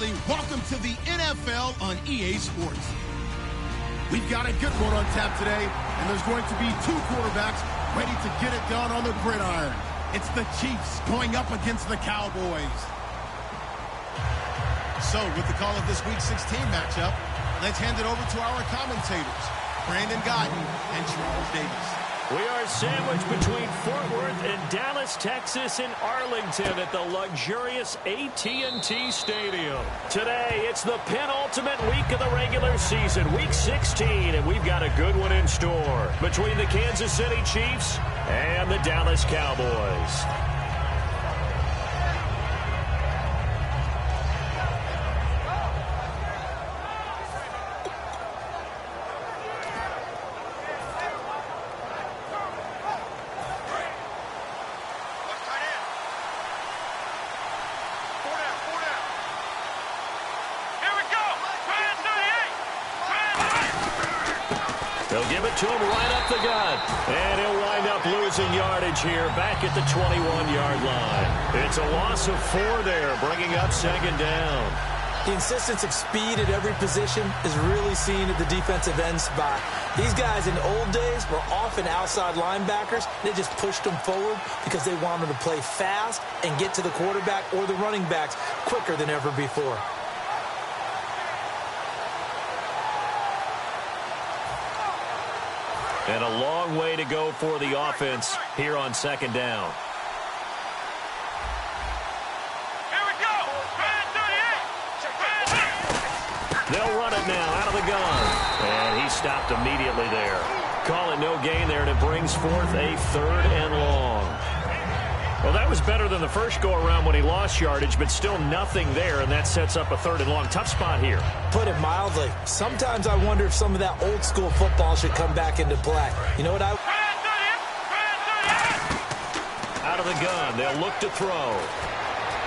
Bradley. Welcome to the NFL on EA Sports. We've got a good one on tap today, and there's going to be two quarterbacks ready to get it done on the gridiron. It's the Chiefs going up against the Cowboys. So, with the call of this Week 16 matchup, let's hand it over to our commentators, Brandon Guyton and Charles Davis. We are sandwiched between Fort Worth and Dallas, Texas, and Arlington at the luxurious AT&T Stadium. Today, it's the penultimate week of the regular season, Week 16, and we've got a good one in store between the Kansas City Chiefs and the Dallas Cowboys. They'll give it to him right up the gut. And he'll wind up losing yardage here back at the 21-yard line. It's a loss of 4 there, bringing up second down. The insistence of speed at every position is really seen at the defensive end spot. These guys in the old days were often outside linebackers. They just pushed them forward because they wanted to play fast and get to the quarterback or the running backs quicker than ever before. And a long way to go for the offense here on second down. Here we go. They'll run it now out of the gun. And he stopped immediately there. Call it no gain there, and it brings forth a 3rd and long. Well, that was better than the first go-around when he lost yardage, but still nothing there, and that sets up a 3rd and long. Tough spot here. Put it mildly. Sometimes I wonder if some of that old-school football should come back into play. You know what I... Out of the gun, they'll look to throw.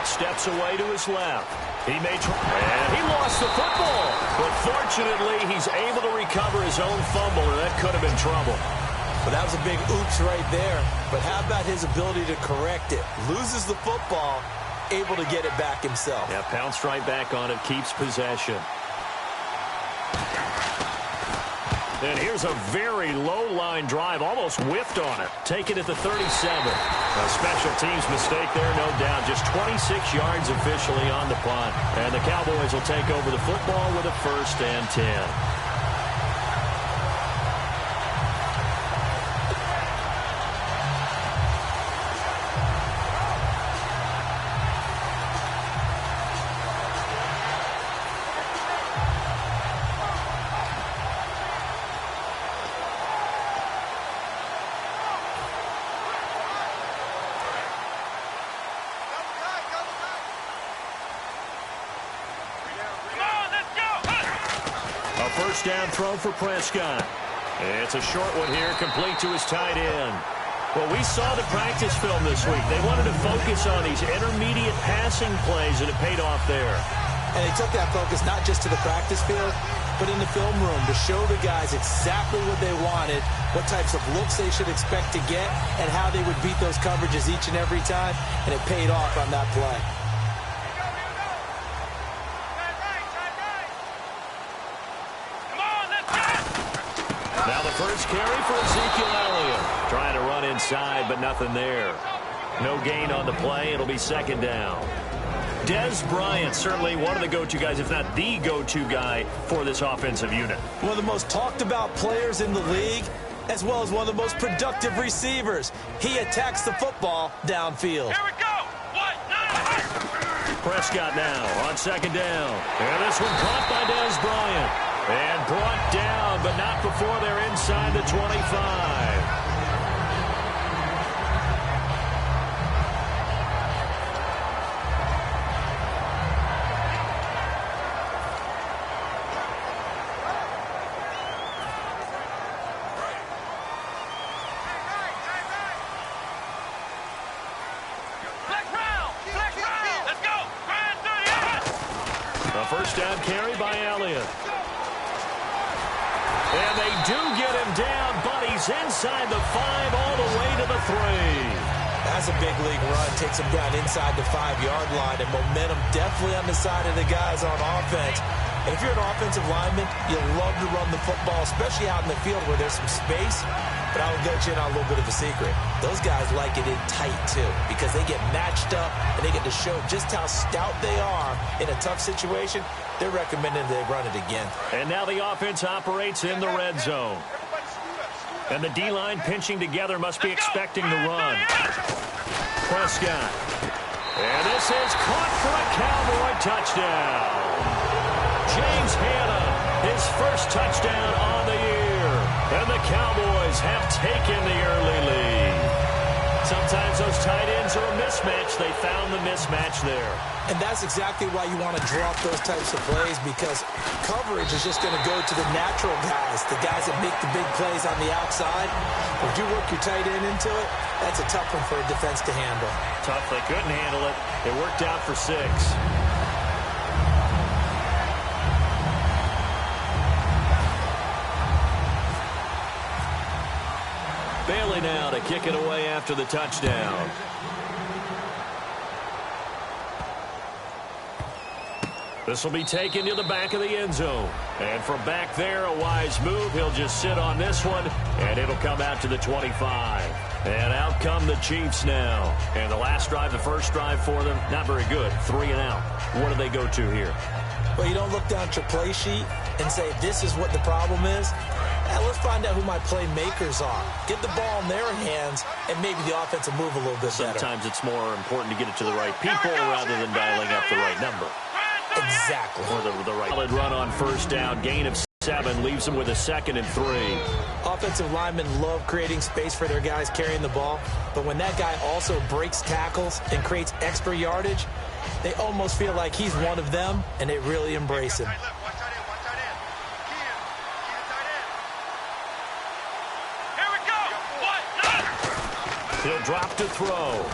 Steps away to his left. He may try, and he lost the football. But fortunately, he's able to recover his own fumble, and that could have been trouble. But that was a big oops right there. But how about his ability to correct it? Loses the football, able to get it back himself. Yeah, pounced right back on it, keeps possession. And here's a very low-line drive, almost whiffed on it. Take it at the 37. A special teams mistake there, no doubt. Just 26 yards officially on the punt. And the Cowboys will take over the football with a 1st and 10. First down throw for Prescott. It's a short one here, complete to his tight end. Well, we saw the practice film this week. They wanted to focus on these intermediate passing plays, and it paid off there. And they took that focus not just to the practice field, but in the film room to show the guys exactly what they wanted, what types of looks they should expect to get, and how they would beat those coverages each and every time, and it paid off on that play. Now the first carry for Ezekiel Elliott. Trying to run inside, but nothing there. No gain on the play. It'll be second down. Dez Bryant, certainly one of the go-to guys, if not the go-to guy for this offensive unit. One of the most talked about players in the league, as well as one of the most productive receivers. He attacks the football downfield. Here we go. Prescott now on second down. And this one caught by Dez Bryant. And brought down, but not before they're inside the 25. A first down carry by Elliott. And they do get him down, but he's inside the 5 all the way to the 3. That's a big league run. Takes them down inside the 5-yard line, and momentum definitely on the side of the guys on offense. And if you're an offensive lineman, you love to run the football, especially out in the field where there's some space. But I would let you in on a little bit of a secret. Those guys like it in tight, too, because they get matched up and they get to show just how stout they are in a tough situation. They're recommending they run it again. And now the offense operates in the red zone. And the D-line pinching together must be expecting the run. Prescott. And this is caught for a Cowboy touchdown. James Hanna, his first touchdown on the year. And the Cowboys have taken the early lead. Sometimes those tight ends are a mismatch. They found the mismatch there. And that's exactly why you want to draw up those types of plays, because coverage is just going to go to the natural guys, the guys that make the big plays on the outside. If you work your tight end into it, that's a tough one for a defense to handle. Tough. They couldn't handle it. It worked out for 6. Bailey now to kick it away after the touchdown. This will be taken to the back of the end zone. And from back there, a wise move. He'll just sit on this one, and it'll come out to the 25. And out come the Chiefs now. And the last drive, the first drive for them, not very good. 3 and out. What do they go to here? Well, you don't look down at your play sheet and say, this is what the problem is. Now, let's find out who my playmakers are. Get the ball in their hands, and maybe the offense will move a little bit better. Sometimes it's more important to get it to the right people rather than dialing up the right number. Exactly. Or the right. Solid run on first down. Gain of 7 leaves them with a 2nd and 3. Offensive linemen love creating space for their guys carrying the ball, but when that guy also breaks tackles and creates extra yardage, they almost feel like he's one of them, and they really embrace him. He'll drop to throw.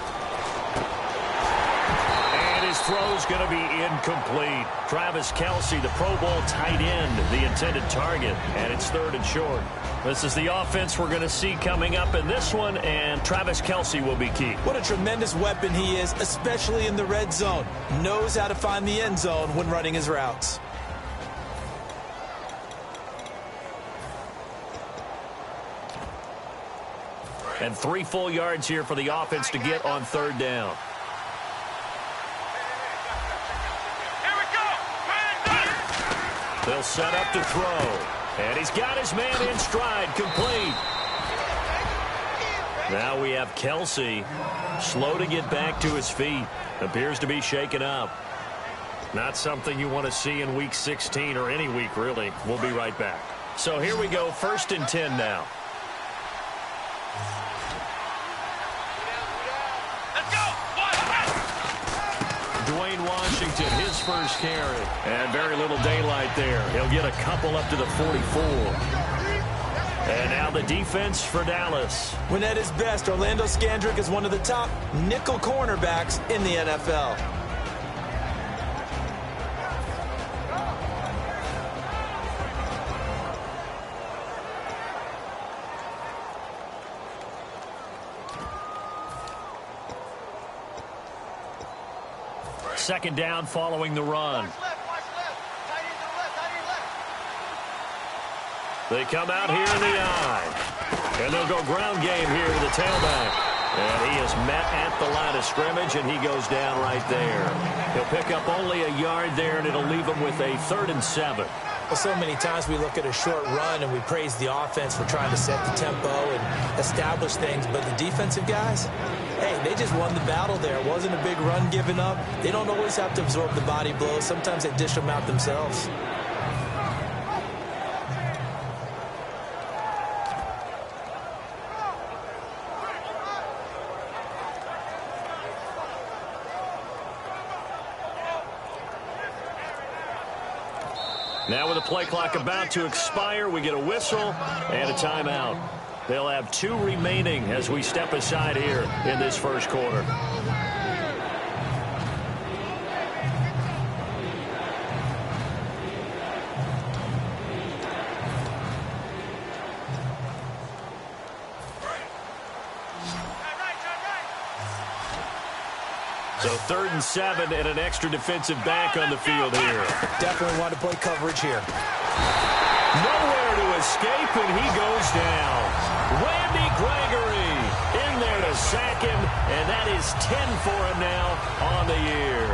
And his throw's going to be incomplete. Travis Kelce, the Pro Bowl tight end, the intended target. And it's 3rd and short. This is the offense we're going to see coming up in this one, and Travis Kelce will be key. What a tremendous weapon he is, especially in the red zone. Knows how to find the end zone when running his routes. And 3 full yards here for the offense to get on 3rd down. Here we go. They'll set up to throw. And he's got his man in stride, complete. Now we have Kelce, slow to get back to his feet. Appears to be shaken up. Not something you want to see in Week 16 or any week, really. We'll be right back. So here we go, 1st and 10 now. Dwayne Washington, his first carry. And very little daylight there. He'll get a couple up to the 44. And now the defense for Dallas. When at his best, Orlando Scandrick is one of the top nickel cornerbacks in the NFL. Second down following the run. They come out here in the eye. And they'll go ground game here to the tailback. And he is met at the line of scrimmage, and he goes down right there. He'll pick up only a yard there, and it'll leave him with a 3rd and 7. Well, so many times we look at a short run and we praise the offense for trying to set the tempo and establish things, but the defensive guys, hey, they just won the battle there. It wasn't a big run given up. They don't always have to absorb the body blows. Sometimes they dish them out themselves. Now with the play clock about to expire, we get a whistle and a timeout. They'll have 2 remaining as we step aside here in this first quarter. So 3rd and 7 and an extra defensive back on the field here. Definitely want to play coverage here. Nowhere to escape, and he goes down. Randy Gregory in there to sack him, and that is 10 for him now on the year.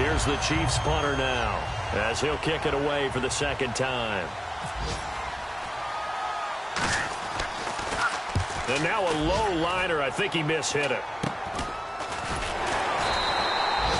Here's the Chiefs punter now, as he'll kick it away for the 2nd time. And now a low liner. I think he mishit it.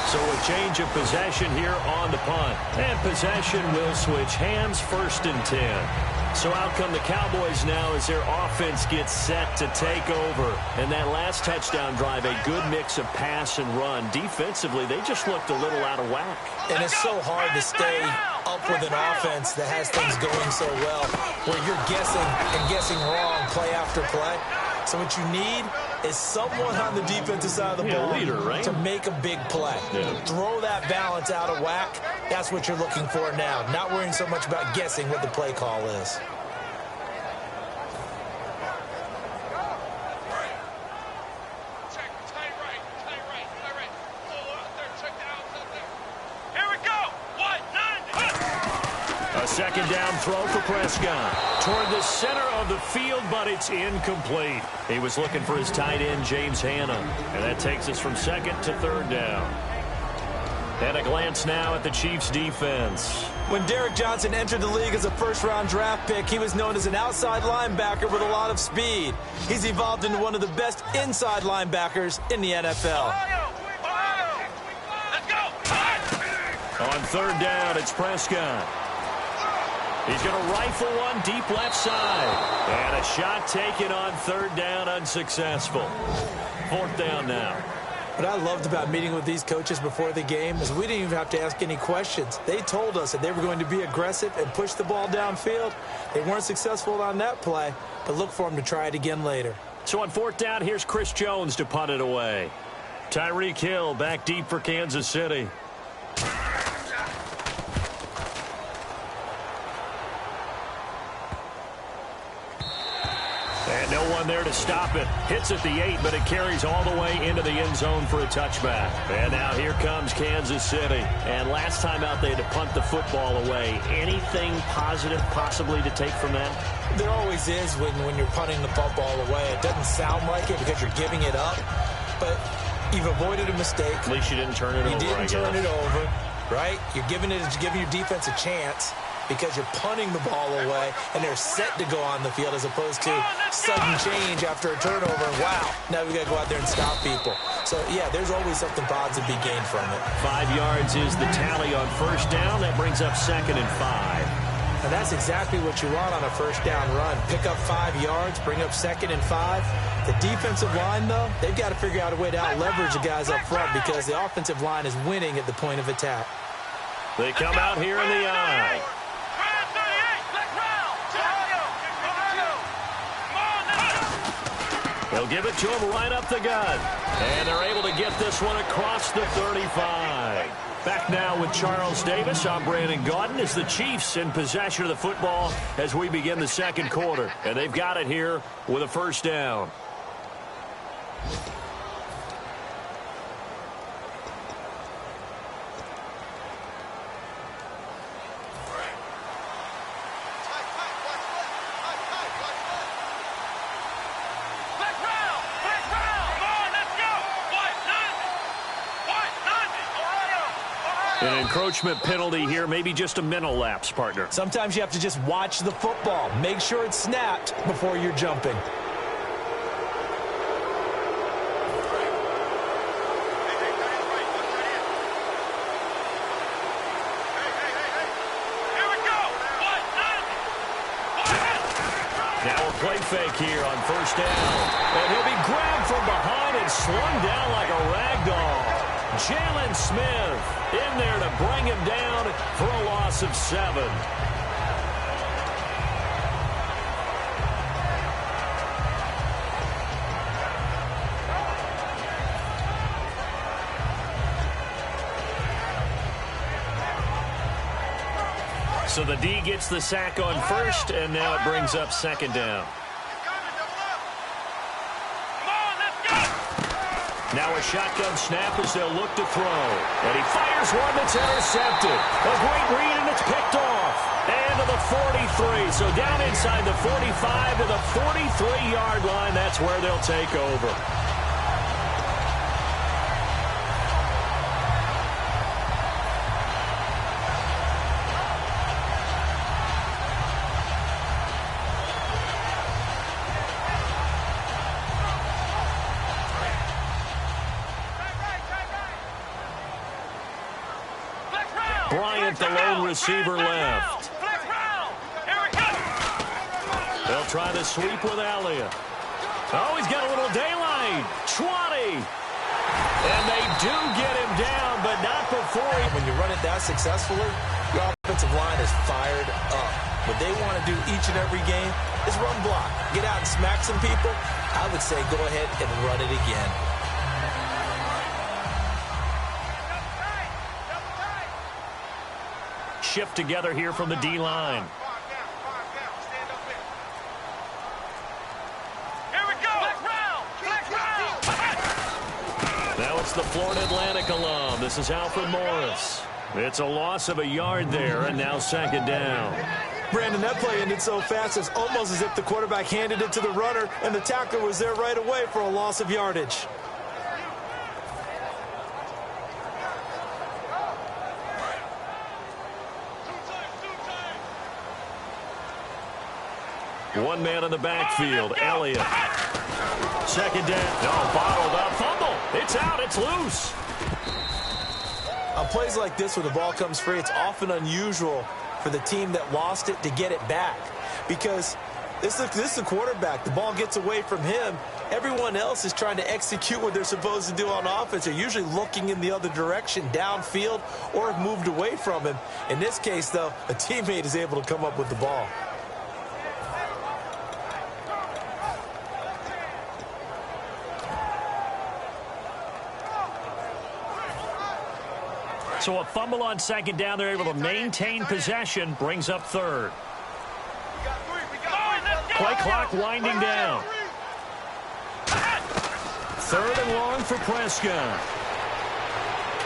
So a change of possession here on the punt. And possession will switch hands, 1st and 10. So out come the Cowboys now as their offense gets set to take over. And that last touchdown drive, a good mix of pass and run. Defensively, they just looked a little out of whack. And it's so hard to stay up with an offense that has things going so well, where you're guessing and guessing wrong play after play. So what you need is someone on the defensive side of the ball leader, right? to make a big play. Throw that balance out of whack. That's what you're looking for now. Not worrying so much about guessing what the play call is. A 2nd down throw for Prescott. Toward the center of the field, but it's incomplete. He was looking for his tight end, James Hanna. And that takes us from 2nd to 3rd down. And a glance now at the Chiefs' defense. When Derrick Johnson entered the league as a 1st-round draft pick, he was known as an outside linebacker with a lot of speed. He's evolved into one of the best inside linebackers in the NFL. On 3rd down, it's Prescott. He's going to rifle one deep left side. And a shot taken on 3rd down, unsuccessful. 4th down now. What I loved about meeting with these coaches before the game is we didn't even have to ask any questions. They told us that they were going to be aggressive and push the ball downfield. They weren't successful on that play, but look for them to try it again later. So on 4th down, here's Chris Jones to punt it away. Tyreek Hill back deep for Kansas City. And no one there to stop it. Hits at the 8, but it carries all the way into the end zone for a touchback. And now here comes Kansas City. And last time out, they had to punt the football away. Anything positive possibly to take from that? There always is when you're punting the football away. It doesn't sound like it because you're giving it up, but you've avoided a mistake. At least you didn't turn it over, You didn't turn it over, right? You're giving your defense a chance because you're punting the ball away, and they're set to go on the field as opposed to sudden change after a turnover. And wow, now we got to go out there and stop people. So, yeah, there's always something positive to be gained from it. 5 yards is the tally on 1st down. That brings up 2nd and 5. And that's exactly what you want on a 1st down run. Pick up 5 yards, bring up 2nd and 5. The defensive line, though, they've got to figure out a way to out-leverage the guys up front because the offensive line is winning at the point of attack. They come out here in the eye. They'll give it to him right up the gut. And they're able to get this one across the 35. Back now with Charles Davis. I'm Brandon Gaudin as the Chiefs in possession of the football as we begin the 2nd quarter. And they've got it here with a 1st down. An encroachment penalty here, maybe just a mental lapse, partner. Sometimes you have to just watch the football. Make sure it's snapped before you're jumping. Now a play fake here on 1st down. And he'll be grabbed from behind and slung down like a rag doll. Jalen Smith in there to bring him down for a loss of 7. So the D gets the sack on 1st, and now it brings up 2nd down. Come on, let's go! Now a shotgun snap as they'll look to throw. And he fires one that's intercepted. A great read, and it's picked off. And to the 43. So down inside the 45 to the 43-yard line. That's where they'll take over. Bryant, the lone receiver, left. They'll try the sweep with Elliott. Oh, he's got a little daylight. 20. And they do get him down, but not before he... When you run it that successfully, your offensive line is fired up. What they want to do each and every game is run block. Get out and smack some people. I would say go ahead and run it again. Shift together here from the D-line. Now it's the Florida Atlantic alum. This is Alfred Morris. It's a loss of a yard there, and now second down. Brandon, that play ended so fast, it's almost as if the quarterback handed it to the runner, and the tackler was there right away for a loss of yardage. One man in the backfield, Elliott. Second down. No, bottled up. Fumble. It's out. It's loose. On plays like this where the ball comes free, it's often unusual for the team that lost it to get it back. Because this is the quarterback. The ball gets away from him. Everyone else is trying to execute what they're supposed to do on offense. They're usually looking in the other direction, downfield, or have moved away from him. In this case, though, a teammate is able to come up with the ball. So a fumble on second down. They're able to maintain possession. Brings up third. Play clock winding down. Third and long for Prescott.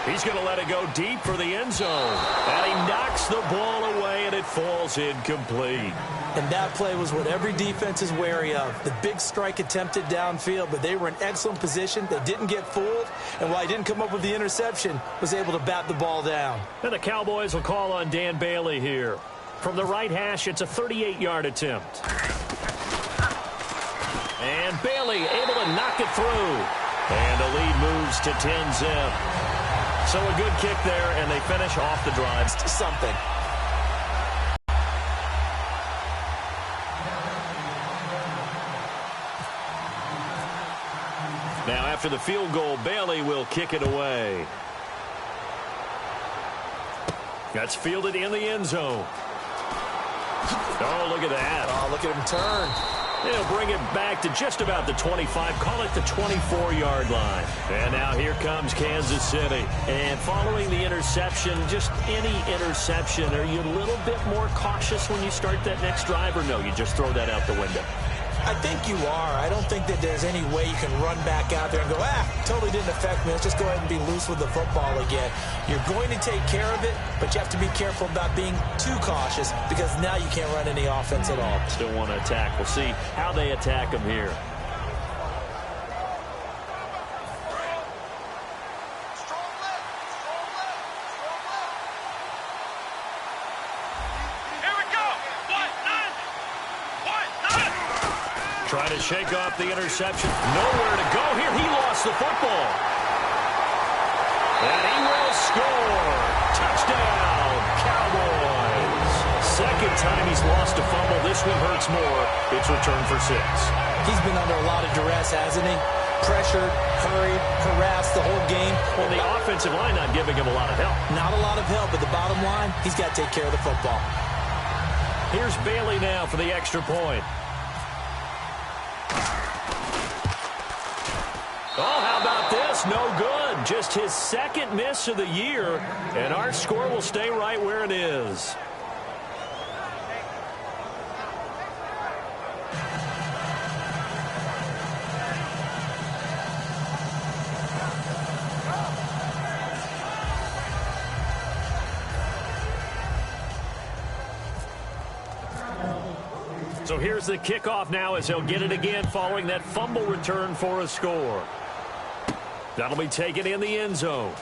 He's going to let it go deep for the end zone. And he knocks the ball away, and it falls incomplete. And that play was what every defense is wary of. The big strike attempted downfield, but they were in excellent position. They didn't get fooled, and while he didn't come up with the interception, was able to bat the ball down. And the Cowboys will call on Dan Bailey here. From the right hash, it's a 38-yard attempt. And Bailey able to knock it through. And the lead moves to 10-zip. So a good kick there, and they finish off the drive. It's something. Now after the field goal, Bailey will kick it away. That's fielded in the end zone. Oh, look at that. Oh, look at him turn. They'll bring it back to just about the 25. Call it the 24-yard line. And now here comes Kansas City. And following the interception, just any interception, are you a little bit more cautious when you start that next drive, or no, you just throw that out the window? I think you are. I don't think that there's any way you can run back out there and go, totally didn't affect me. Let's just go ahead and be loose with the football again. You're going to take care of it, but you have to be careful about being too cautious because now you can't run any offense at all. Still want to attack. We'll see how they attack them here. Trying to shake off the interception. Nowhere to go here. He lost the football. And he will score. Touchdown, Cowboys. Second time he's lost a fumble. This one hurts more. It's returned for 6. He's been under a lot of duress, hasn't he? Pressured, hurried, harassed the whole game. Well, the offensive line not giving him a lot of help. Not a lot of help, but the bottom line, he's got to take care of the football. Here's Bailey now for the extra point. Oh, how about this? No good. Just his second miss of the year, and our score will stay right where it is. So here's the kickoff now as he'll get it again following that fumble return for a score. That'll be taken in the end zone.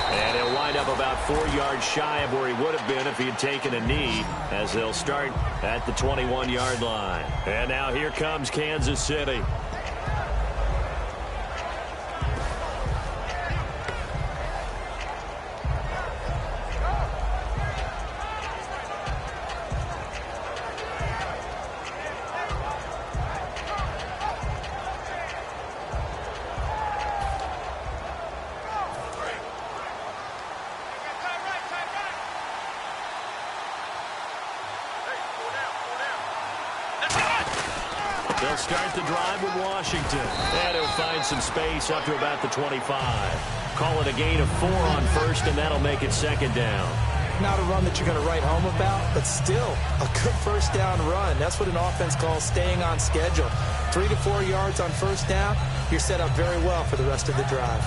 And he'll wind up about 4 yards shy of where he would have been if he had taken a knee, as they'll start at the 21-yard line. And now here comes Kansas City. They'll start the drive with Washington. And he'll find some space up to about the 25. Call it a gain of 4 on first, and that'll make it second down. Not a run that you're going to write home about, but still a good first down run. That's what an offense calls staying on schedule. 3 to 4 yards on first down, you're set up very well for the rest of the drive.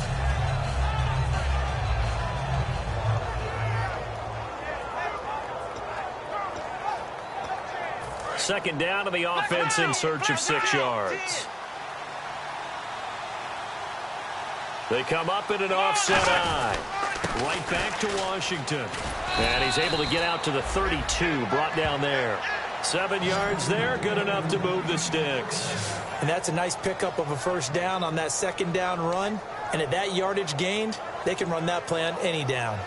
Second down to the offense in search of 6 yards. They come up in an offset eye. Right back to Washington. And he's able to get out to the 32, brought down there. 7 yards there, good enough to move the sticks. And that's a nice pickup of a first down on that second down run. And at that yardage gained, they can run that play on any down.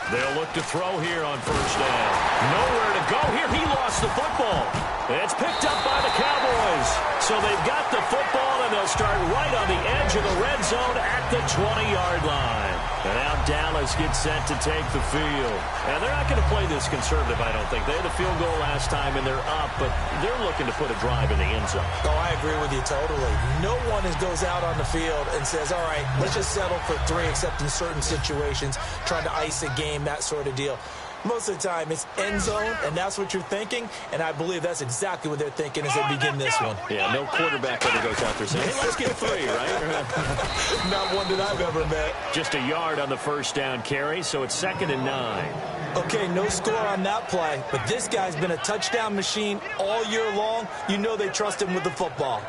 They'll look to throw here on first down. Nowhere to go here. He lost the football. It's picked up by the Cowboys. So they've got the football, and they'll start right on the edge of the red zone at the 20-yard line. And now Dallas gets set to take the field. And they're not going to play this conservative, I don't think. They had a field goal last time, and they're up, but they're looking to put a drive in the end zone. Oh, I agree with you totally. No one goes out on the field and says, all right, let's just settle for 3, except in certain situations, trying to ice a game, that sort of deal. Most of the time, it's end zone, and that's what you're thinking, and I believe that's exactly what they're thinking as they begin this one. Yeah, no quarterback ever goes out there saying, hey, let's get 3, right? Not one that I've ever met. Just a yard on the first down carry, so it's 2nd and 9. Okay, no score on that play, but this guy's been a touchdown machine all year long. You know they trust him with the football.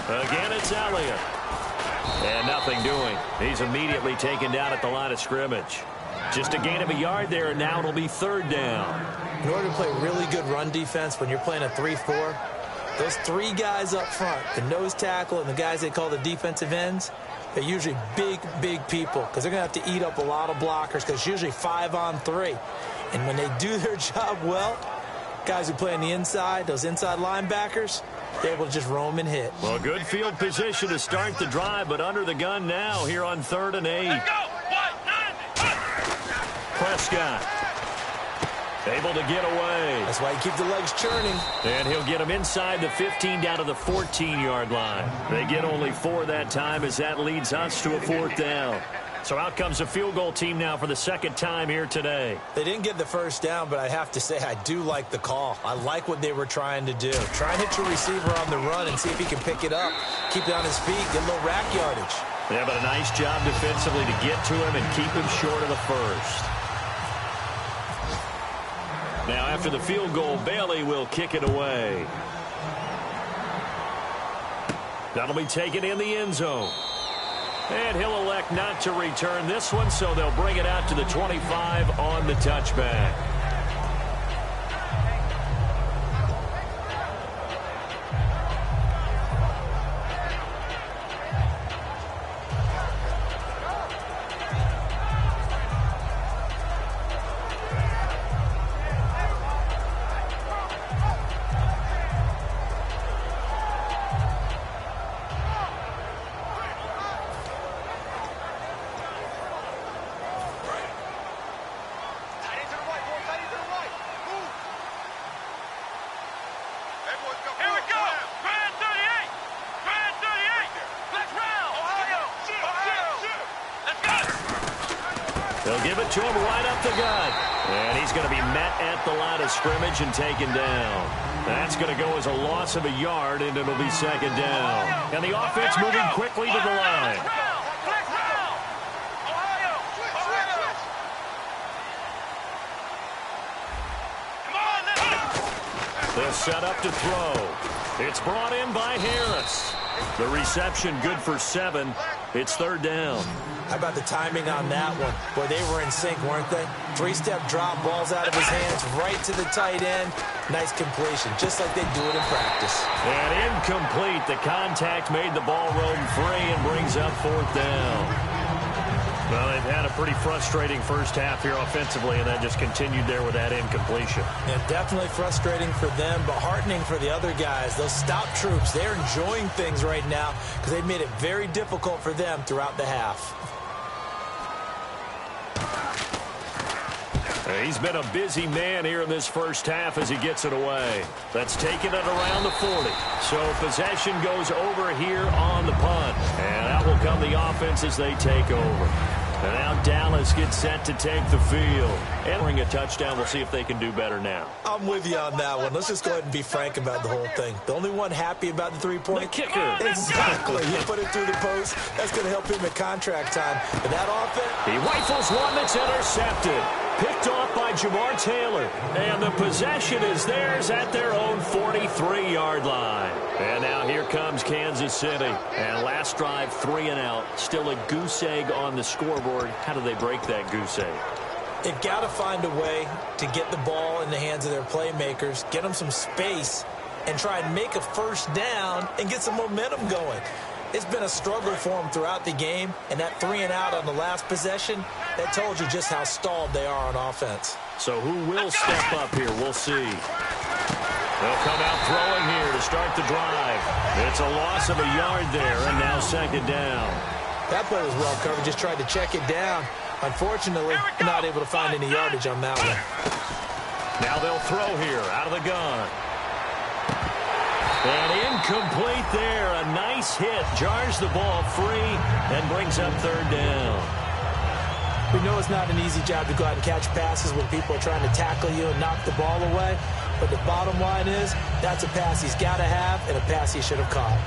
Again, it's Elliott. And nothing doing. He's immediately taken down at the line of scrimmage. Just a gain of a yard there, and now it'll be 3rd down. In order to play really good run defense when you're playing a 3-4, those 3 guys up front, the nose tackle and the guys they call the defensive ends, they're usually big, big people because they're going to have to eat up a lot of blockers because it's usually 5 on 3. And when they do their job well, guys who play on the inside, those inside linebackers, they're able to just roam and hit. Well, good field position to start the drive, but under the gun now here on 3rd and 8. Prescott able to get away. That's why you keep the legs churning. And he'll get him inside the 15 down to the 14-yard line. They get only 4 that time as that leads us to a 4th down. So out comes a field goal team now for the 2nd time here today. They didn't get the first down, but I have to say I do like the call. I like what they were trying to do. Try and hit your receiver on the run and see if he can pick it up. Keep it on his feet, get a little rack yardage. Yeah, but a nice job defensively to get to him and keep him short of the first. Now after the field goal, Bailey will kick it away. That'll be taken in the end zone. And he'll elect not to return this one, so they'll bring it out to the 25 on the touchback. Here we go. Grand 38. Grand 38. Let's round. Ohio. Let's go. They'll give it to him right up the gut. And he's going to be met at the line of scrimmage and taken down. That's going to go as a loss of a yard, and it'll be second down. And the offense moving quickly to the line. They'll set up to throw. It's brought in by Harris. The reception good for 7. It's third down. How about the timing on that one? Boy, they were in sync, weren't they? 3-step drop, balls out of his hands, right to the tight end. Nice completion, just like they do it in practice. And incomplete. The contact made the ball roam free and brings up fourth down. Well, they've had a pretty frustrating first half here offensively, and that just continued there with that incompletion. Yeah, definitely frustrating for them, but heartening for the other guys. Those stout troops, they're enjoying things right now because they've made it very difficult for them throughout the half. He's been a busy man here in this first half as he gets it away. That's taking it around the 40. So possession goes over here on the punt. And out will come the offense as they take over. And now Dallas gets set to take the field. Entering a touchdown, we'll see if they can do better now. I'm with you on that one. Let's just go ahead and be frank about the whole thing. The only one happy about the three-point. The kicker. Exactly. He put it through the post. That's going to help him at contract time. But that offense. He rifles one that's intercepted. Picked off by Jamar Taylor. And the possession is theirs at their own 43-yard line. And now here comes Kansas City. And last drive, 3 and out. Still a goose egg on the scoreboard. How do they break that goose egg? They've got to find a way to get the ball in the hands of their playmakers, get them some space, and try and make a first down and get some momentum going. It's been a struggle for them throughout the game, and that 3 and out on the last possession, that told you just how stalled they are on offense. So who will step up here? We'll see. They'll come out throwing here to start the drive. It's a loss of a yard there, and now second down. That play was well covered, just tried to check it down. Unfortunately, they're not able to find any yardage on that one. Now they'll throw here out of the gun. And incomplete there. A nice hit. Jars the ball free and brings up third down. We know it's not an easy job to go out and catch passes when people are trying to tackle you and knock the ball away. But the bottom line is, that's a pass he's got to have and a pass he should have caught.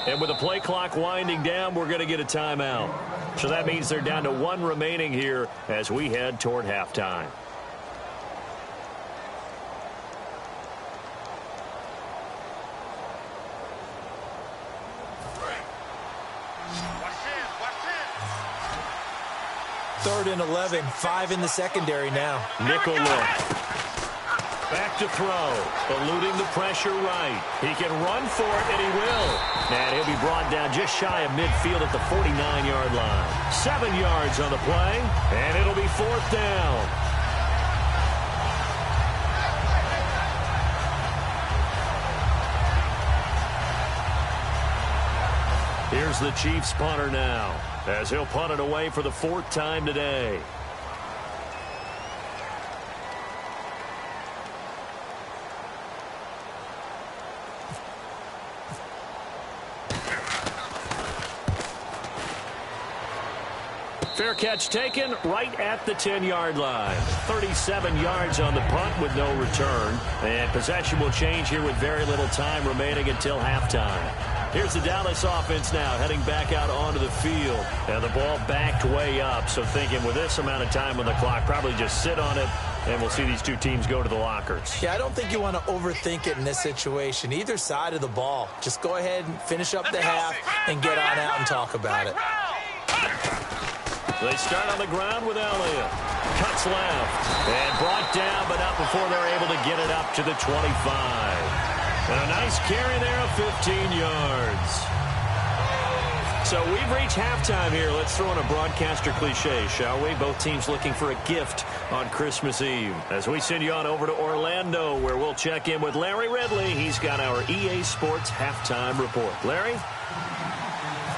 And with the play clock winding down, we're going to get a timeout. So that means they're down to 1 remaining here as we head toward halftime. Third and 11, 5 in the secondary now. Nickel look. Back to throw. Eluding the pressure right. He can run for it, and he will. And he'll be brought down just shy of midfield at the 49-yard line. 7 yards on the play, and it'll be fourth down. Here's the Chiefs punter now, as he'll punt it away for the 4th time today. Fair catch taken right at the 10-yard line. 37 yards on the punt with no return. And possession will change here with very little time remaining until halftime. Here's the Dallas offense now heading back out onto the field. And the ball backed way up. So thinking with this amount of time on the clock, probably just sit on it. And we'll see these two teams go to the lockers. Yeah, I don't think you want to overthink it in this situation. Either side of the ball. Just go ahead and finish up the half and get on out and talk about it. They start on the ground with Elliott. Cuts left. And brought down, but not before they're able to get it up to the 25. And a nice carry there of 15 yards. So we've reached halftime here. Let's throw in a broadcaster cliche, shall we? Both teams looking for a gift on Christmas Eve. As we send you on over to Orlando, where we'll check in with Larry Ridley. He's got our EA Sports halftime report. Larry?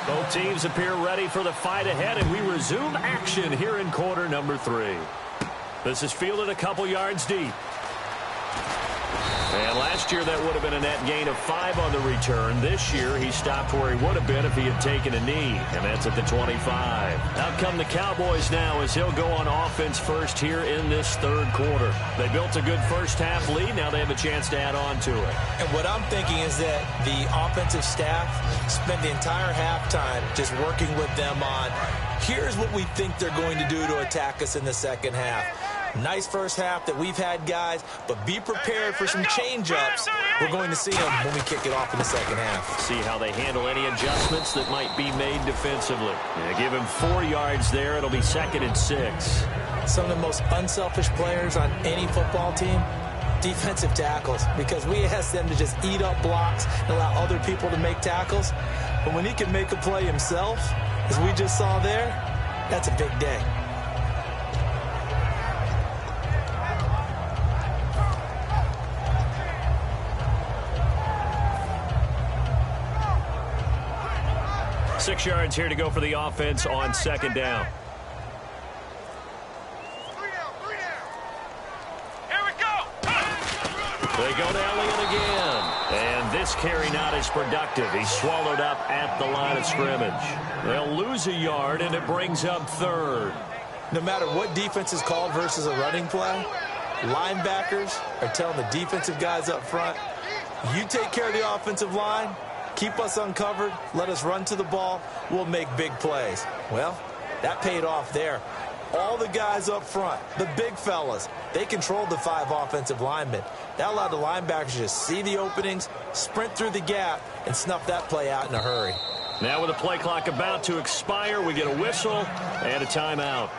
Both teams appear ready for the fight ahead, and we resume action here in quarter number 3. This is fielded a couple yards deep. And last year, that would have been a net gain of 5 on the return. This year, he stopped where he would have been if he had taken a knee, and that's at the 25. Out come the Cowboys now as he'll go on offense first here in this third quarter. They built a good first-half lead. Now they have a chance to add on to it. And what I'm thinking is that the offensive staff spent the entire halftime just working with them on, here's what we think they're going to do to attack us in the second half. Nice first half that we've had, guys, but be prepared for some change-ups. We're going to see them when we kick it off in the second half. See how they handle any adjustments that might be made defensively. Yeah, give him 4 yards there. It'll be 2nd and 6. Some of the most unselfish players on any football team, defensive tackles, because we ask them to just eat up blocks and allow other people to make tackles. But when he can make a play himself, as we just saw there, that's a big day. Six yards here to go for the offense on second down. Here we go. They go to Elliott again. And this carry not as productive. He's swallowed up at the line of scrimmage. They'll lose a yard, and it brings up 3rd. No matter what defense is called versus a running play, linebackers are telling the defensive guys up front, you take care of the offensive line, keep us uncovered, let us run to the ball, we'll make big plays. Well, that paid off there. All the guys up front, the big fellas, they controlled the 5 offensive linemen. That allowed the linebackers to just see the openings, sprint through the gap, and snuff that play out in a hurry. Now with the play clock about to expire, we get a whistle and a timeout.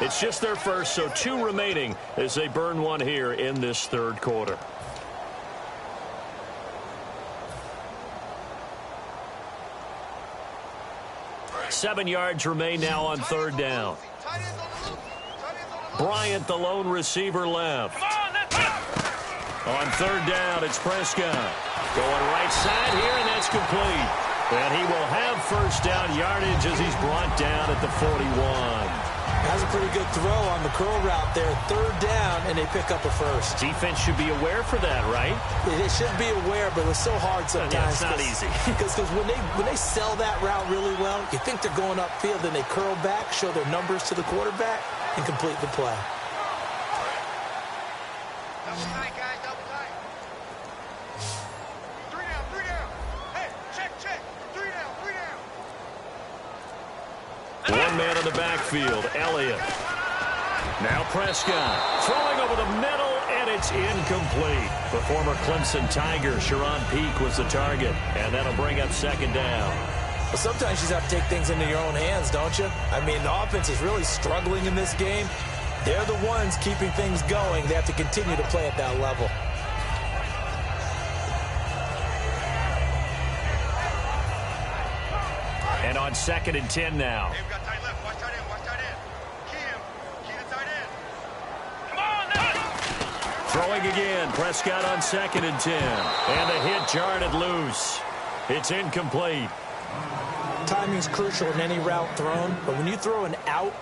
It's just their first, so 2 remaining as they burn one here in this third quarter. Seven yards remain now on third down. Bryant, the lone receiver, left. On third down, it's Prescott. Going right side here, and that's complete. And he will have first down yardage as he's brought down at the 41. That's a pretty good throw on the curl route there. Third down, and they pick up a first. Defense should be aware for that, right? They should be aware, but it's so hard sometimes. Yeah, it's not easy. Because when they sell that route really well, you think they're going upfield, then they curl back, show their numbers to the quarterback, and complete the play. Double tight, guys, double tight. 3 down, 3 down. Hey, check. 3 down, 3 down. One man in the backfield, Elliott. Now Prescott throwing over the middle, and it's incomplete. The former Clemson Tiger, Sharon Peake, was the target, and that'll bring up second down. Well, sometimes you just have to take things into your own hands, don't you? I mean, the offense is really struggling in this game. They're the ones keeping things going. They have to continue to play at that level. And on 2nd and 10 now. Hey, we got tight left. Watch tight end. Watch tight end. Key him. Key the tight end. Come on, now. Throwing again. Prescott on 2nd and 10. And the hit jarred loose. It's incomplete. Timing's crucial in any route thrown, but when you throw an out,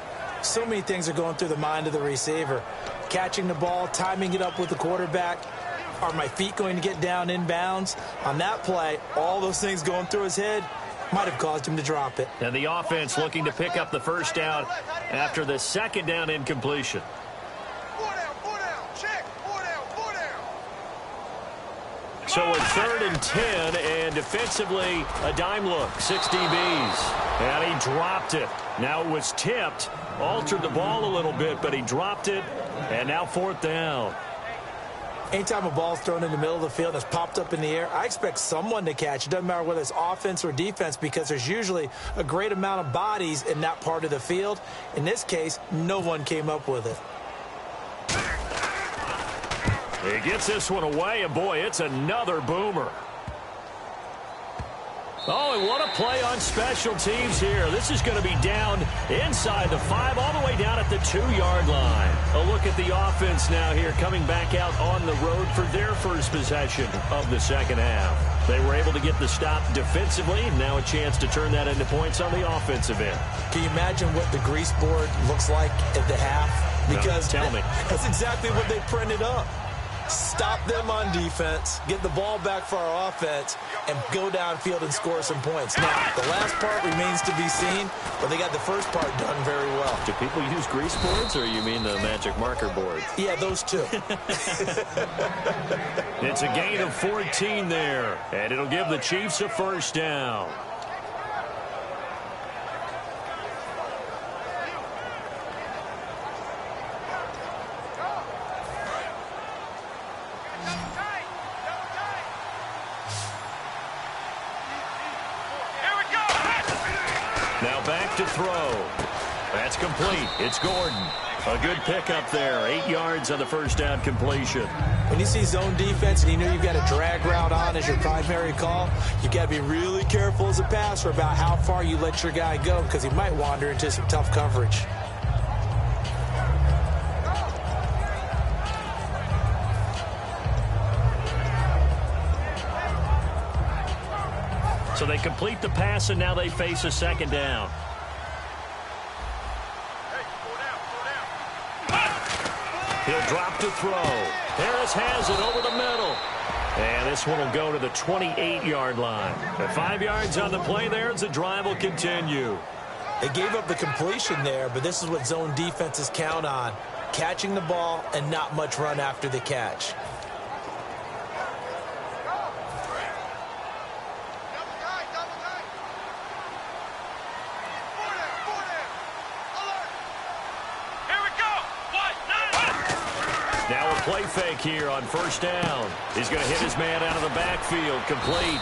so many things are going through the mind of the receiver. Catching the ball, timing it up with the quarterback. Are my feet going to get down inbounds? On that play, all those things going through his head might have caused him to drop it. And the offense looking to pick up the first down after the second down incompletion. 4 down. Check. 4 down. So it's 3rd and 10, and defensively, a dime look. 6 DBs. And he dropped it. Now it was tipped. Altered the ball a little bit, but he dropped it. And now 4th down. Anytime a ball's thrown in the middle of the field and it's popped up in the air, I expect someone to catch. It doesn't matter whether it's offense or defense, because there's usually a great amount of bodies in that part of the field. In this case, no one came up with it. He gets this one away, and boy, it's another boomer. Oh, and what a play on special teams here. This is going to be down inside the 5, all the way down at the 2-yard line. A look at the offense now here, coming back out on the road for their first possession of the second half. They were able to get the stop defensively, and now a chance to turn that into points on the offensive end. Can you imagine what the grease board looks like at the half? Because no, tell me. That's exactly what they printed up. Stop them on defense, get the ball back for our offense, and go downfield and score some points. Now, the last part remains to be seen, but they got the first part done very well. Do people use grease boards, or you mean the magic marker board? Yeah, those two. It's a gain of 14 there, and it'll give the Chiefs a first down. Now back to throw. That's complete. It's Gordon. A good pickup there. 8 yards on the first down completion. When you see zone defense and you know you've got a drag route on as your primary call, you've got to be really careful as a passer about how far you let your guy go, because he might wander into some tough coverage. So they complete the pass, and now they face a second down. He'll drop to throw. Harris has it over the middle. And this one will go to the 28-yard line. At 5 yards on the play there, as the drive will continue. They gave up the completion there, but this is what zone defenses count on. Catching the ball and not much run after the catch. Now a play fake here on first down. He's going to hit his man out of the backfield, complete.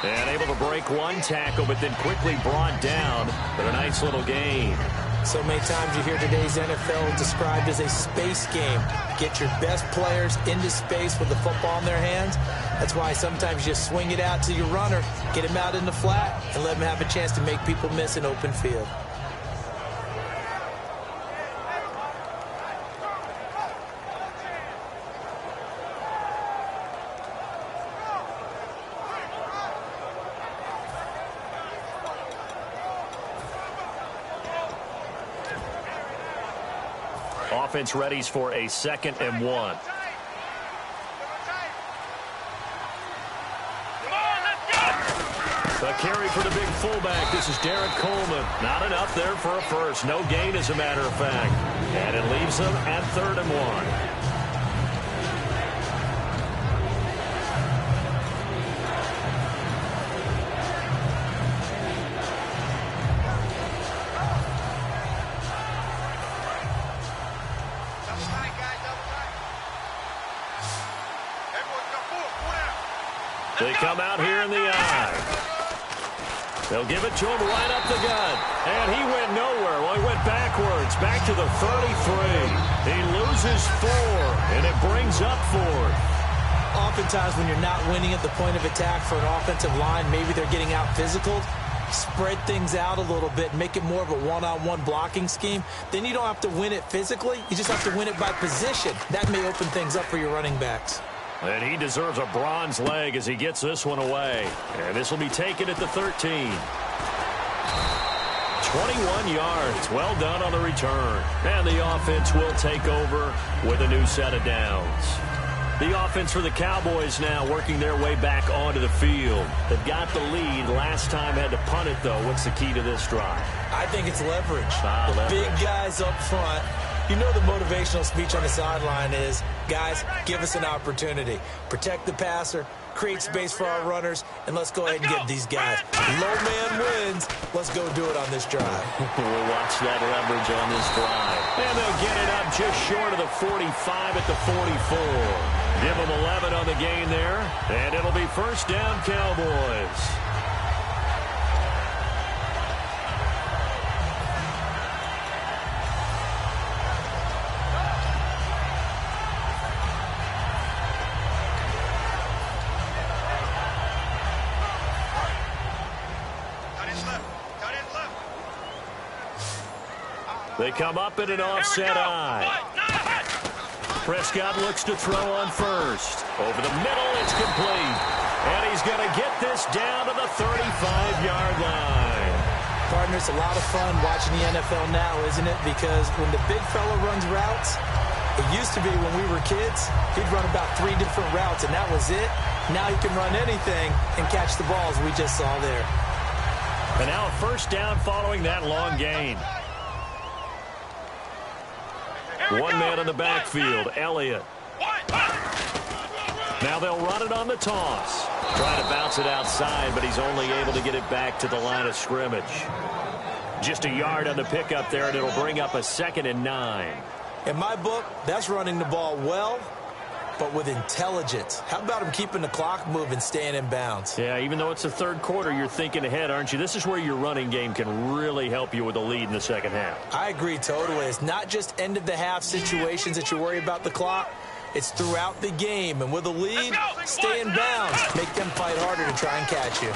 And able to break one tackle, but then quickly brought down. But a nice little gain. So many times you hear today's NFL described as a space game. Get your best players into space with the football in their hands. That's why sometimes you just swing it out to your runner, get him out in the flat, and let him have a chance to make people miss an open field. Offense readies for a 2nd and 1. A carry for the big fullback. This is Derek Coleman. Not enough there for a first. No gain, as a matter of fact. And it leaves them at 3rd and 1. They come out here in the eye. They'll give it to him right up the gut. And he went nowhere. Well, he went backwards, back to the 33. He loses 4, and it brings up 4th. Oftentimes when you're not winning at the point of attack for an offensive line, maybe they're getting out physical. Spread things out a little bit, make it more of a one-on-one blocking scheme. Then you don't have to win it physically. You just have to win it by position. That may open things up for your running backs. And he deserves a bronze leg as he gets this one away. And this will be taken at the 13. 21 yards. Well done on the return. And the offense will take over with a new set of downs. The offense for the Cowboys now working their way back onto the field. They've got the lead. Last time had to punt it, though. What's the key to this drive? I think it's leverage. Leverage. Big guys up front. You know the motivational speech on the sideline is, guys, give us an opportunity. Protect the passer, create space for our runners, and let's go ahead and get these guys. Low man wins. Let's go do it on this drive. We'll watch that leverage on this drive. And they'll get it up just short of the 45 at the 44. Give them 11 on the gain there, and it'll be first down Cowboys. They come up in an offset eye. Prescott looks to throw on first. Over the middle, it's complete. And he's going to get this down to the 35-yard line. Partner, it's a lot of fun watching the NFL now, isn't it? Because when the big fella runs routes, it used to be when we were kids, he'd run about 3 different routes, and that was it. Now he can run anything and catch the balls we just saw there. And now a first down following that long gain. One man in the backfield, Elliott. Now they'll run it on the toss. Trying to bounce it outside, but he's only able to get it back to the line of scrimmage. Just a yard on the pickup there, and it'll bring up a 2nd and 9. In my book, that's running the ball well, but with intelligence. How about him keeping the clock moving, staying in bounds? Yeah, even though it's the third quarter, you're thinking ahead, aren't you? This is where your running game can really help you with a lead in the second half. I agree totally. It's not just end-of-the-half situations that you worry about the clock. It's throughout the game, and with a lead, stay in bounds. Make them fight harder to try and catch you.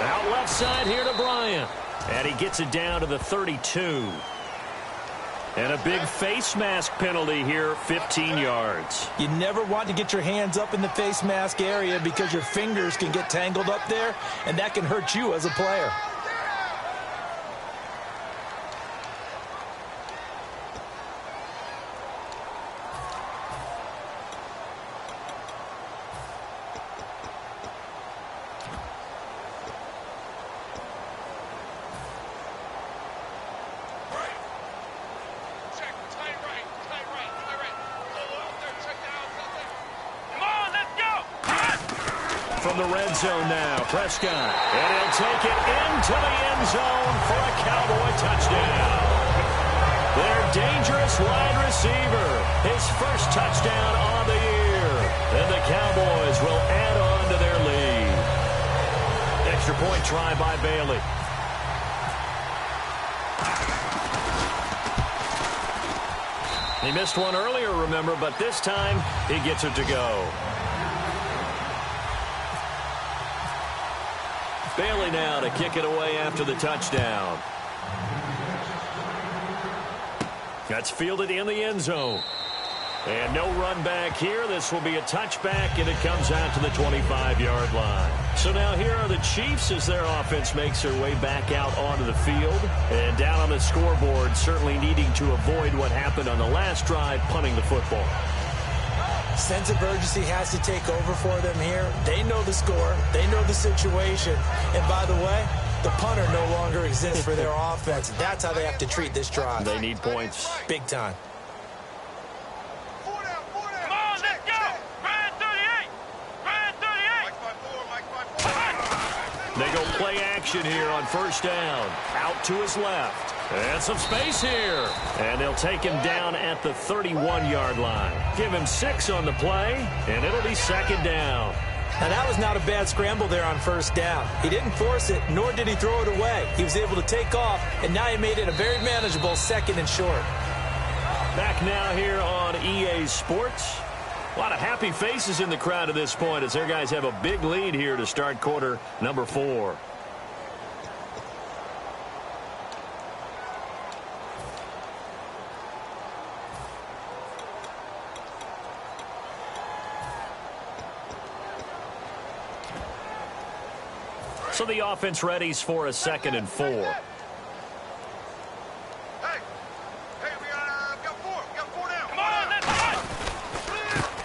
Out left side here to Bryant. And he gets it down to the 32. And a big face mask penalty here, 15 yards. You never want to get your hands up in the face mask area because your fingers can get tangled up there, and that can hurt you as a player. From the red zone now, Prescott. And he'll take it into the end zone for a Cowboy touchdown. Their dangerous wide receiver, his first touchdown on the year. And the Cowboys will add on to their lead. Extra point try by Bailey. He missed one earlier, remember, but this time he gets it to go. Bailey now to kick it away after the touchdown. That's fielded in the end zone. And no run back here. This will be a touchback, and it comes out to the 25-yard line. So now here are the Chiefs as their offense makes their way back out onto the field. And down on the scoreboard, certainly needing to avoid what happened on the last drive, punting the football. Sense of urgency has to take over for them here. They know the score. They know the situation. And by the way, the punter no longer exists for their offense. That's how they have to treat this drive. They need points. Big time. Come on, let's go! Grand 38! Grand 38! They go play action here on first down. Out to his left. And some space here. And they'll take him down at the 31-yard line. Give him 6 on the play, and it'll be 2nd down. Now, that was not a bad scramble there on first down. He didn't force it, nor did he throw it away. He was able to take off, and now he made it a very manageable 2nd and short. Back now here on EA Sports. A lot of happy faces in the crowd at this point as their guys have a big lead here to start quarter number 4. So the offense readies for a 2nd and 4. Hey, we got 4. We got 4 down. Come on, let's go!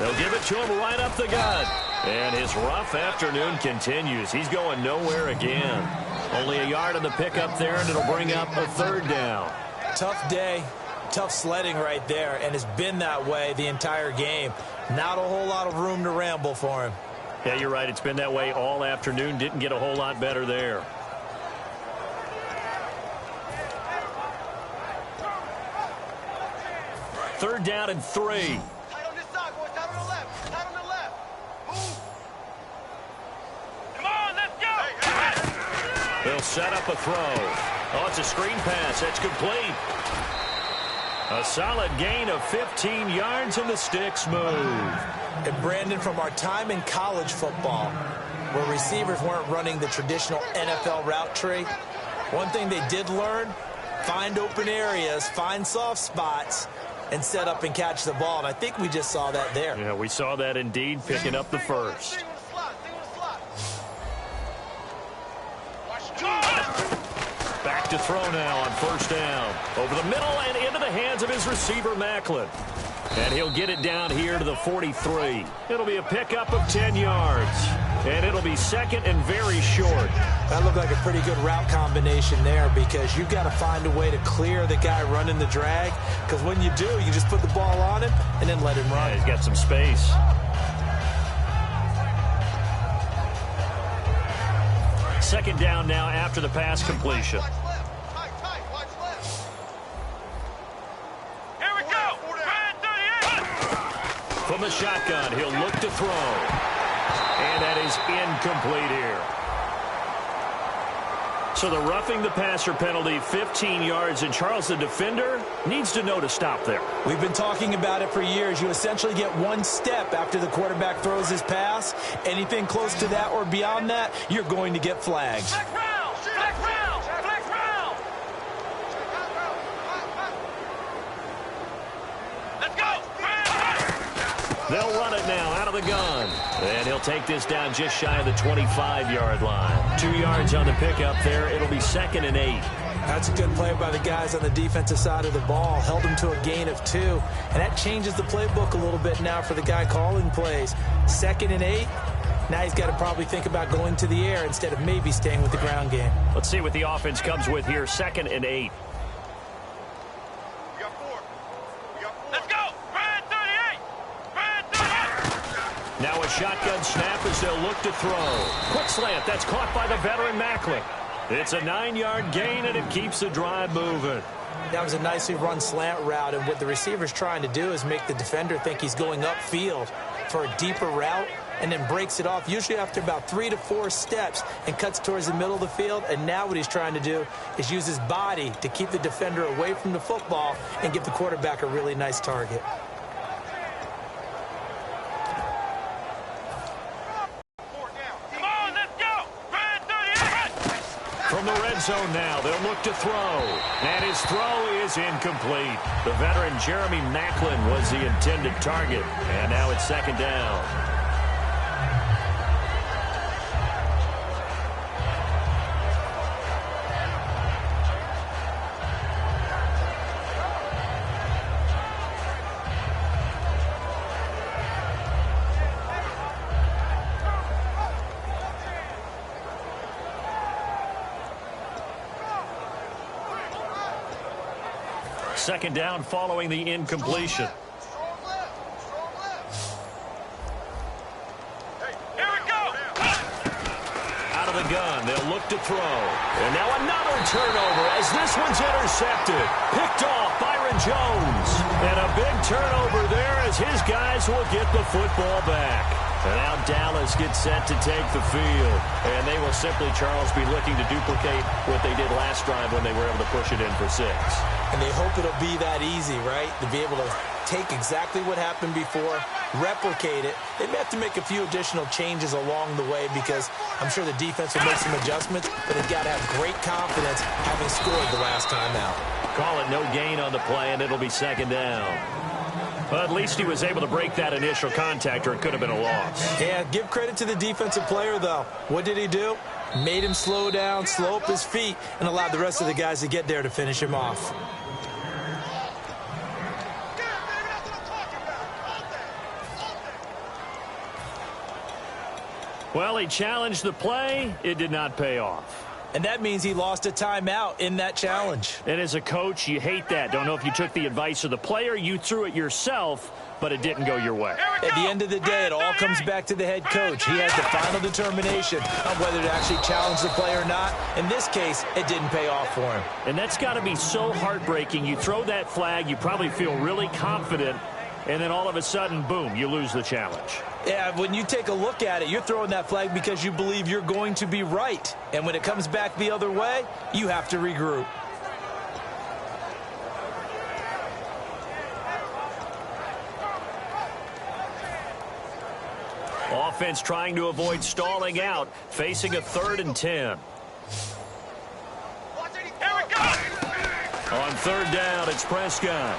They'll give it to him right up the gut. And his rough afternoon continues. He's going nowhere again. Only a yard on the pickup there, and it'll bring up a 3rd down. Tough day, tough sledding right there, and it's been that way the entire game. Not a whole lot of room to ramble for him. Yeah, you're right. It's been that way all afternoon. Didn't get a whole lot better there. Third down and 3. Tight on this side, boys. Tight on the left. Tight on the left. Move. Come on, let's go. They'll set up a throw. Oh, it's a screen pass. That's complete. A solid gain of 15 yards, and the sticks move. And Brandon, from our time in college football, where receivers weren't running the traditional NFL route tree, one thing they did learn find open areas, find soft spots, and set up and catch the ball. And I think we just saw that there. Yeah, we saw that indeed, picking up the first. Back to throw now on first down. Over the middle and into the hands of his receiver, Macklin. And he'll get it down here to the 43. It'll be a pickup of 10 yards. And it'll be second and very short. That looked like a pretty good route combination there, because you've got to find a way to clear the guy running the drag. Because when you do, you just put the ball on him and then let him run. Yeah, he's got some space. Second down now after the pass completion. Here we go. From the shotgun, he'll look to throw. And that is incomplete here. So the roughing the passer penalty, 15 yards, and Charles, the defender, needs to know to stop there. We've been talking about it for years. You essentially get one step after the quarterback throws his pass. Anything close to that or beyond that, you're going to get flagged. Flag round! Flag round! Flag round! Let's go! They'll run it now out of the gun. And he'll take this down just shy of the 25-yard line. 2 yards on the pickup there. It'll be second and 8. That's a good play by the guys on the defensive side of the ball. Held him to a gain of 2. And that changes the playbook a little bit now for the guy calling plays. Second and 8. Now he's got to probably think about going to the air instead of maybe staying with the ground game. Let's see what the offense comes with here. Second and 8. Let's go! Red 38! Red 38! Now a shotgun snap as they'll look to throw. Quick slant. That's caught by the veteran Macklin. It's a 9-yard gain, and it keeps the drive moving. That was a nicely run slant route, and what the receiver's trying to do is make the defender think he's going upfield for a deeper route, and then breaks it off, usually after about 3 to 4 steps, and cuts towards the middle of the field. And now what he's trying to do is use his body to keep the defender away from the football and give the quarterback a really nice target. Come on, let's go! Red 38! From the red zone now, they'll look to throw. And his throw is incomplete. The veteran Jeremy Macklin was the intended target. And now it's second down. Second down following the incompletion. Here we go! Out of the gun, they'll look to throw. And now another turnover as this one's intercepted. Picked off Byron Jones. And a big turnover there as his guys will get the football back. And now Dallas gets set to take the field. And they will simply, Charles, be looking to duplicate what they did last drive when they were able to push it in for 6. And they hope it'll be that easy, right? To be able to take exactly what happened before, replicate it. They may have to make a few additional changes along the way, because I'm sure the defense will make some adjustments, but they've got to have great confidence having scored the last time out. Call it no gain on the play, and it'll be second down. But at least he was able to break that initial contact, or it could have been a loss. Yeah, give credit to the defensive player, though. What did he do? Made him slow down, slow up his feet, and allowed the rest of the guys to get there to finish him off. Well, he challenged the play. It did not pay off. And that means he lost a timeout in that challenge. And as a coach, you hate that. Don't know if you took the advice of the player, you threw it yourself, but it didn't go your way. At the end of the day, it all comes back to the head coach. He has the final determination on whether to actually challenge the play or not. In this case, it didn't pay off for him. And that's got to be so heartbreaking. You throw that flag, you probably feel really confident, and then all of a sudden, boom, you lose the challenge. Yeah, when you take a look at it, you're throwing that flag because you believe you're going to be right. And when it comes back the other way, you have to regroup. Offense trying to avoid stalling out, facing a 3rd and 10. Here we go! On third down, it's Prescott.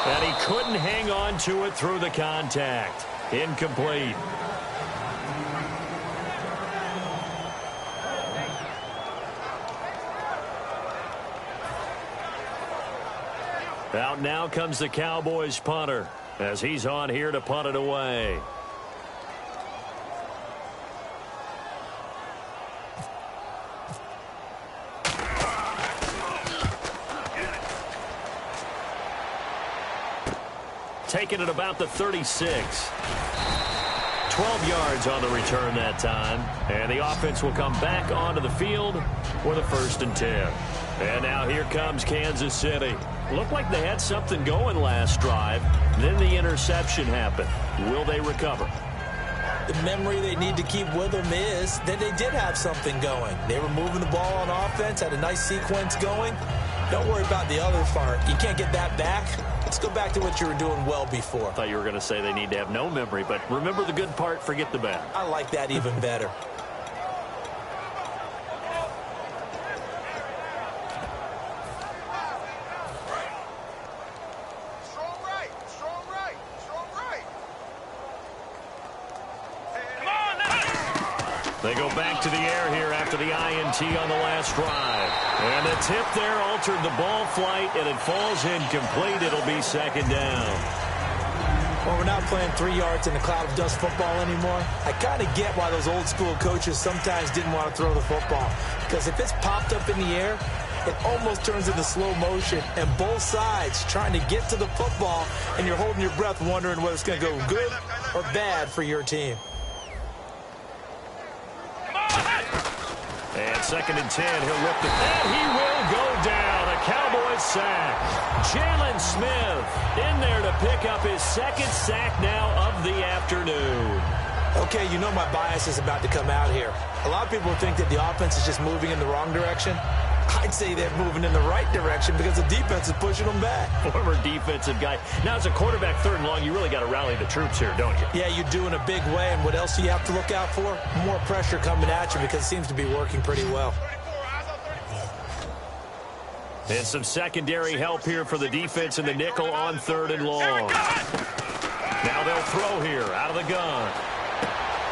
And he couldn't hang on to it through the contact. Incomplete. Out now comes the Cowboys punter as he's on here to punt it away. Taking it about the 36. 12 yards on the return that time. And the offense will come back onto the field with a 1st and 10. And now here comes Kansas City. Looked like they had something going last drive. Then the interception happened. Will they recover? The memory they need to keep with them is that they did have something going. They were moving the ball on offense, had a nice sequence going. Don't worry about the other part. You can't get that back. Let's go back to what you were doing well before. I thought you were going to say they need to have no memory, but remember the good part, forget the bad. I like that even better. They go back to the air here after the INT on the last drive. And the tip there altered the ball flight, and it falls incomplete. It'll be 2nd down. Well, we're not playing 3 yards in a cloud of dust football anymore. I kind of get why those old school coaches sometimes didn't want to throw the football. Because if it's popped up in the air, it almost turns into slow motion, and both sides trying to get to the football, and you're holding your breath wondering whether it's going to go good or bad for your team. And 2nd and 10, he'll lift it. And he will go down. A Cowboys sack. Jalen Smith in there to pick up his 2nd sack now of the afternoon. Okay, you know my bias is about to come out here. A lot of people think that the offense is just moving in the wrong direction. I'd say they're moving in the right direction because the defense is pushing them back. Former defensive guy. Now, as a quarterback 3rd and long, you really got to rally the troops here, don't you? Yeah, you do in a big way. And what else do you have to look out for? More pressure coming at you because it seems to be working pretty well. And some secondary help here for the defense in the nickel on 3rd and long. Now they'll throw here out of the gun.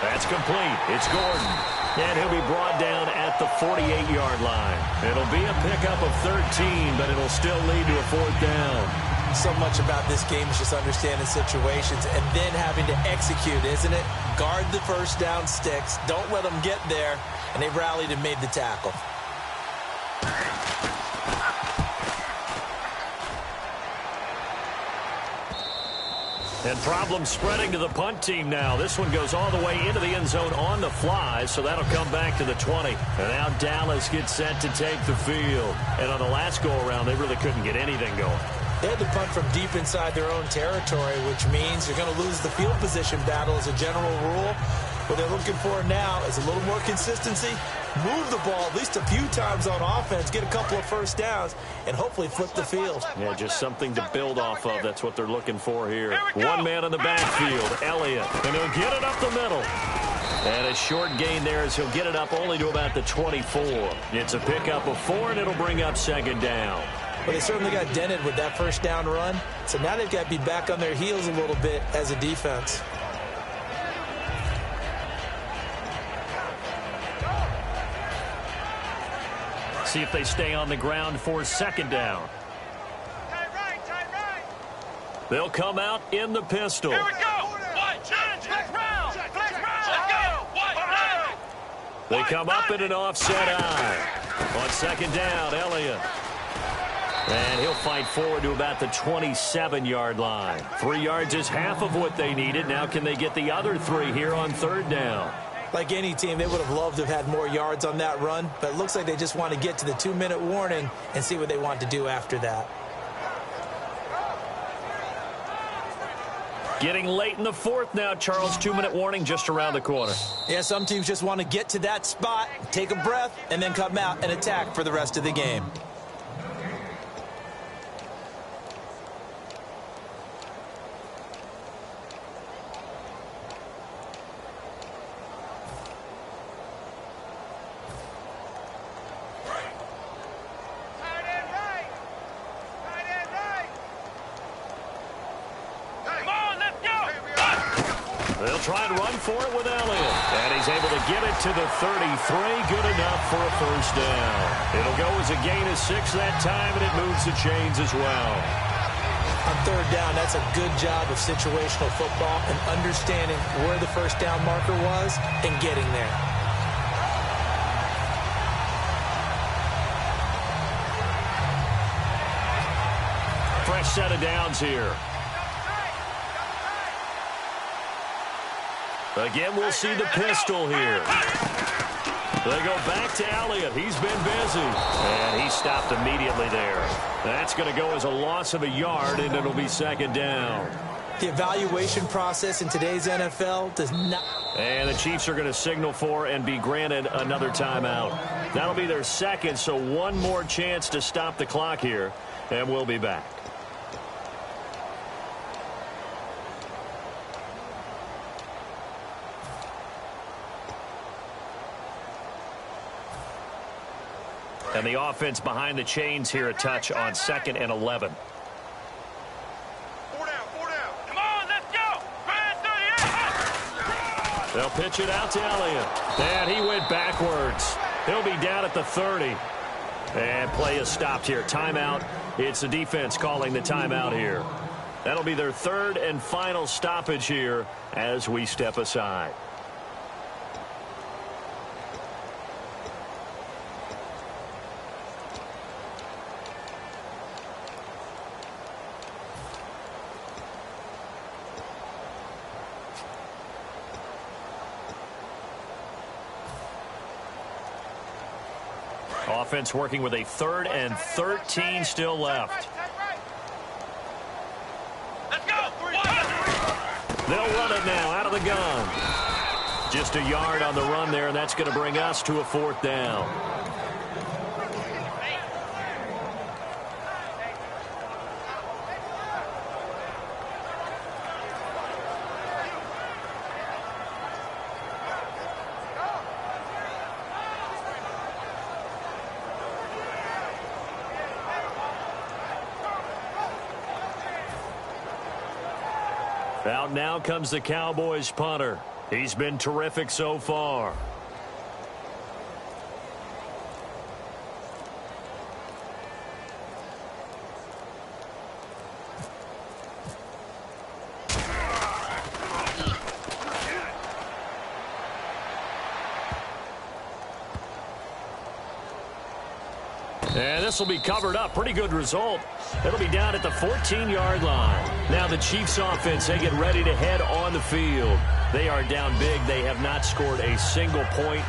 That's complete. It's Gordon. And he'll be brought down at the 48-yard line. It'll be a pickup of 13, but it'll still lead to a 4th down. So much about this game is just understanding situations and then having to execute, isn't it? Guard the 1st down sticks. Don't let them get there. And they rallied and made the tackle. And problems spreading to the punt team now. This one goes all the way into the end zone on the fly, so that'll come back to the 20. And now Dallas gets set to take the field. And on the last go-around, they really couldn't get anything going. They had to punt from deep inside their own territory, which means you're going to lose the field position battle as a general rule. What they're looking for now is a little more consistency, move the ball at least a few times on offense, get a couple of 1st downs, and hopefully flip the field. Yeah, just something to build off of. That's what they're looking for here. One man in the backfield, Elliott, and he'll get it up the middle. And a short gain there as he'll get it up only to about the 24. It's a pickup of 4, and it'll bring up 2nd down. Well, they certainly got dented with that 1st down run, so now they've got to be back on their heels a little bit as a defense. See if they stay on the ground for 2nd down. They'll come out in the pistol. Here we go. Flex round. Let's go. They come up in an offset eye. On 2nd down, Elliott. And he'll fight forward to about the 27-yard line. 3 yards is half of what they needed. Now can they get the other 3 here on 3rd down? Like any team, they would have loved to have had more yards on that run, but it looks like they just want to get to the 2-minute warning and see what they want to do after that. Getting late in the 4th now, Charles. 2-minute warning just around the corner. Yeah, some teams just want to get to that spot, take a breath, and then come out and attack for the rest of the game. They'll try and run for it with Elliott. And he's able to get it to the 33. Good enough for a first down. It'll go as a gain of 6 that time, and it moves the chains as well. On third down, that's a good job of situational football and understanding where the first down marker was and getting there. Fresh set of downs here. Again, we'll see the pistol here. They go back to Elliott. He's been busy. And he stopped immediately there. That's going to go as a loss of a yard, and it'll be second down. The evaluation process in today's NFL does not... And the Chiefs are going to signal for and be granted another timeout. That'll be their second, so one more chance to stop the clock here, and we'll be back. And the offense behind the chains here a touch on 2nd and 11. 4 down. Come on, let's go. They'll pitch it out to Elliott. And he went backwards. He'll be down at the 30. And play is stopped here. Timeout. It's the defense calling the timeout here. That'll be their third and final stoppage here as we step aside. Offense working with a 3rd and 13 still left. Let's go. They'll run it now out of the gun. Just a yard on the run there, and that's going to bring us to a 4th down. Out now comes the Cowboys punter. He's been terrific so far. And this will be covered up. Pretty good result. It'll be down at the 14-yard line. Now the Chiefs offense, they get ready to head on the field. They are down big. They have not scored a single point.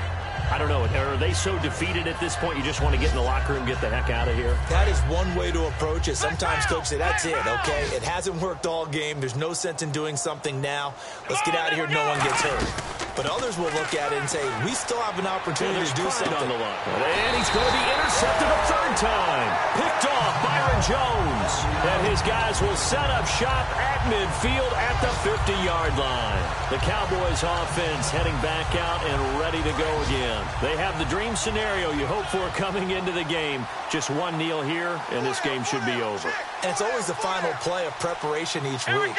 I don't know. Are they so defeated at this point you just want to get in the locker room, get the heck out of here? That is one way to approach it. Sometimes coaches say, that's it, okay? It hasn't worked all game. There's no sense in doing something now. Let's get out of here. No one gets hurt. But others will look at it and say, we still have an opportunity to do something. On the line. And he's going to be intercepted a 3rd time. Picked off Byron Jones. And his guys will set up shop at midfield at the 50-yard line. The Cowboys offense heading back out and ready to go again. They have the dream scenario you hope for coming into the game. Just one kneel here, and this game should be over. And it's always the final play of preparation each week.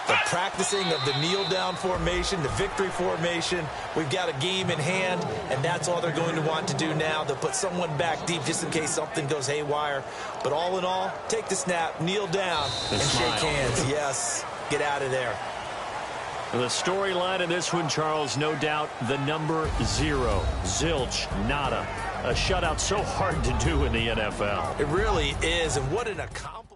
The practicing of the kneel-down formation, the victory formation. We've got a game in hand, and that's all they're going to want to do now. They'll put someone back deep just in case something goes haywire. But all in all, take the snap, kneel down, and shake hands. Yes, get out of there. The storyline in this one, Charles, no doubt the number 0. Zilch, nada. A shutout so hard to do in the NFL. It really is, and what an accomplishment.